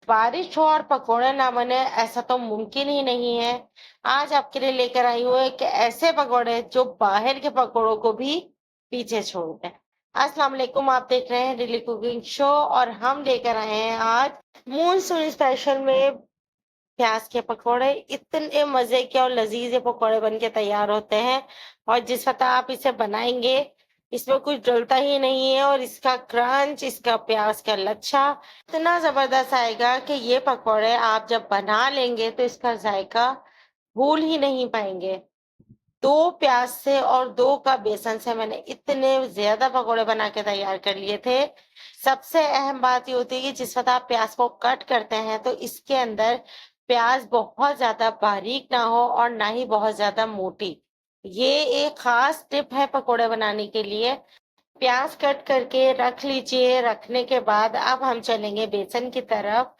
बारिश हो और पकोड़े ना बने ऐसा तो मुमकिन ही नहीं है। आज आपके लिए लेकर आई हूँ एक ऐसे पकोड़े जो बाहर के पकोड़ों को भी पीछे छोड़ दें। अस्सलाम वालेकुम, आप देख रहे हैं डेली कुकिंग शो और हम लेकर आए हैं आज मूनसून स्पेशल में प्याज के पकोड़े। इतने मजे के और लजीज ये पकोड़े बन के तैयार होते हैं और जिस वक्त आप इसे बनाएंगे इसमें कुछ डलता ही नहीं है और इसका क्रंच, इसका प्याज का लच्छा इतना जबरदस्त आएगा कि ये पकोड़े आप जब बना लेंगे तो इसका जायका भूल ही नहीं पाएंगे। 2 प्याज से और 2 कप बेसन से मैंने इतने ज्यादा पकोड़े बना के तैयार कर लिए थे। सबसे अहम बात ये होती है कि जिस वक्त आप प्याज को कट करते हैं तो इसके अंदर प्याज बहुत ज्यादा बारीक ना हो और ना ही बहुत ज्यादा मोटी। ये एक खास टिप है पकोड़े बनाने के लिए। प्याज कट करके रख लीजिए। रखने के बाद अब हम चलेंगे बेसन की तरफ।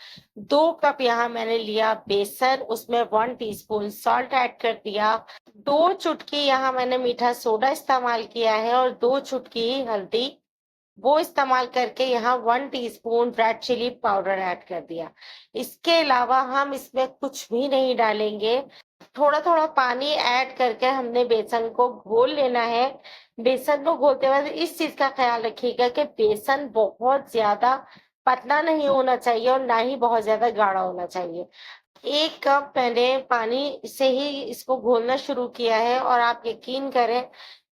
2 कप यहाँ मैंने लिया बेसन, उसमें 1 टीस्पून सॉल्ट ऐड कर दिया। 2 चुटकी यहाँ मैंने मीठा सोडा इस्तेमाल किया है और 2 चुटकी हल्दी वो इस्तेमाल करके यहाँ 1 teaspoon red chilli powder add कर दिया। इसके अलावा हम इसमें कुछ भी नहीं डालेंगे। थोड़ा थोड़ा पानी ऐड करके हमने बेसन को घोल लेना है। बेसन को घोलते वक्त इस चीज का ख्याल रखिएगा कि बेसन बहुत ज्यादा पतला नहीं होना चाहिए और ना ही बहुत ज्यादा गाढ़ा होना चाहिए। 1 कप मैंने पानी से ही इसको घोलना शुरू किया है और आप यकीन करें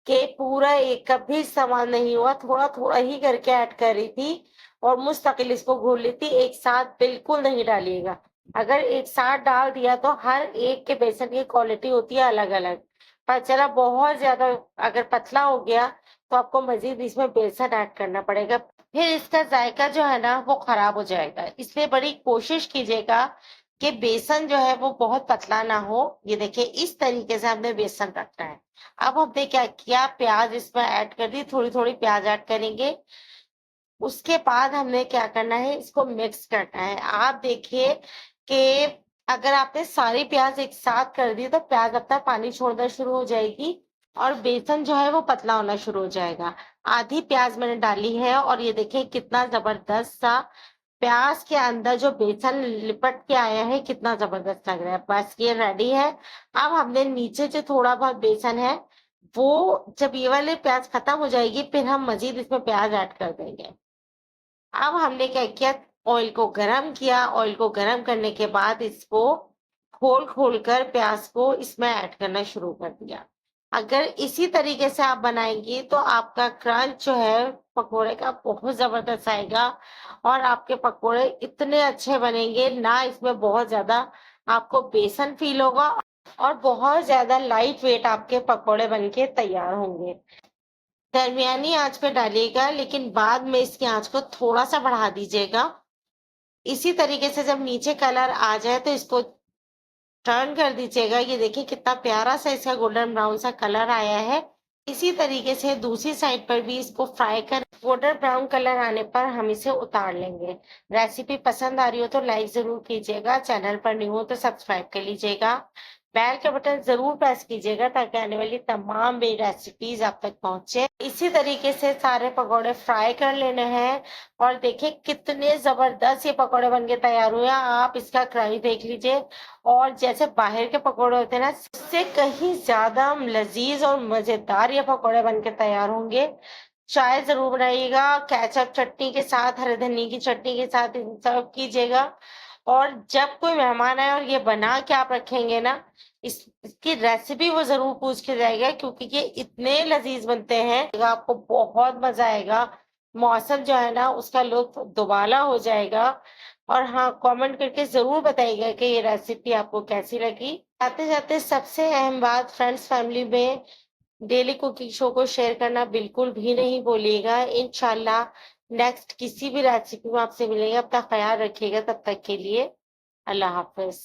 कि पूरा 1 कप भी इस्तेमाल नहीं हुआ, थोड़ा थोड़ा ही करके ऐड कर रही थी और मुस्तकिल इसको घोल ली थी। एक साथ बिल्कुल नहीं डालिएगा। अगर एक साथ डाल दिया तो हर एक के बेसन की क्वालिटी होती है अलग अलग। पर चला बहुत ज्यादा अगर पतला हो गया तो आपको मजीद इसमें बेसन ऐड करना पड़ेगा, फिर इसका जायका जो है ना वो खराब हो जाएगा। इसलिए बड़ी कोशिश कीजिएगा कि बेसन जो है वो बहुत पतला ना हो। ये देखिए इस तरीके से हमने बेसन रखना है। अब हमने क्या किया, प्याज इसमें ऐड कर दी, थोड़ी थोड़ी प्याज ऐड करेंगे। उसके बाद हमने क्या करना है, इसको मिक्स करना है। आप देखिए कि अगर आपने सारी प्याज एक साथ कर दी तो प्याज अपना पानी छोड़ना शुरू हो जाएगी और बेसन जो है वो पतला होना शुरू हो जाएगा। आधी प्याज मैंने डाली है और ये देखिए कितना जबरदस्त सा प्याज के अंदर जो बेसन लिपट के आया है, कितना जबरदस्त लग रहा है। बस ये रेडी है। अब हमने नीचे जो थोड़ा बहुत बेसन है वो जब ये वाले प्याज खत्म हो जाएगी फिर हम मजीद इसमें प्याज ऐड कर देंगे। अब हमने क्या किया, ऑयल को गरम किया। ऑयल को गरम करने के बाद इसको खोल खोल कर प्याज को इसमें ऐड करना शुरू कर दिया। अगर इसी तरीके से आप बनाएंगी तो आपका क्रंच जो है पकोड़े का बहुत जबरदस्त आएगा और आपके पकोड़े इतने अच्छे बनेंगे ना, इसमें बहुत ज्यादा आपको बेसन फील होगा और बहुत ज्यादा लाइट वेट आपके पकोड़े बनके तैयार होंगे। दरमियानी आंच पे डालिएगा लेकिन बाद में इसकी आंच को थोड़ा सा बढ़ा दीजिएगा। इसी तरीके से जब नीचे कलर आ जाए तो इसको टर्न कर दीजिएगा। ये देखिए कितना प्यारा सा इसका गोल्डन ब्राउन सा कलर आया है। इसी तरीके से दूसरी साइड पर भी इसको फ्राई कर गोल्डन ब्राउन कलर आने पर हम इसे उतार लेंगे। रेसिपी पसंद आ रही हो तो लाइक जरूर कीजिएगा, चैनल पर न्यू हो तो सब्सक्राइब कर लीजिएगा, बेल का बटन जरूर प्रेस कीजिएगा ताकि आने वाली तमाम मेरी रेसिपीज आप तक पहुंचे। इसी तरीके से सारे पकौड़े फ्राई कर लेने हैं और देखिए कितने जबरदस्त ये पकौड़े बनके तैयार हुए हैं। आप इसका क्रंच देख लीजिए और जैसे बाहर के पकौड़े होते हैं ना, उससे कहीं ज्यादा लजीज और मजेदार ये पकौड़े बनके तैयार होंगे। चाय जरूर बनाइएगा, केचप चटनी के साथ, हरे धनिया की चटनी के साथ सर्व कीजिएगा। और जब कोई मेहमान आए और ये बना के आप रखेंगे ना, इसकी रेसिपी वो जरूर पूछ के जाएगा क्योंकि ये इतने लजीज बनते हैं, आपको बहुत मजा आएगा। मौसम जो है ना उसका लुत्फ दुबाला हो जाएगा। और हाँ, कमेंट करके जरूर बताइएगा कि ये रेसिपी आपको कैसी लगी। जाते जाते सबसे अहम बात, फ्रेंड्स फैमिली में डेली कुकिंग शो को शेयर करना बिल्कुल भी नहीं भूलिएगा। इंशाल्लाह नेक्स्ट किसी भी रेसिपी में आपसे मिलेंगे। अपना ख्याल रखिएगा, तब तक के लिए अल्लाह हाफिज।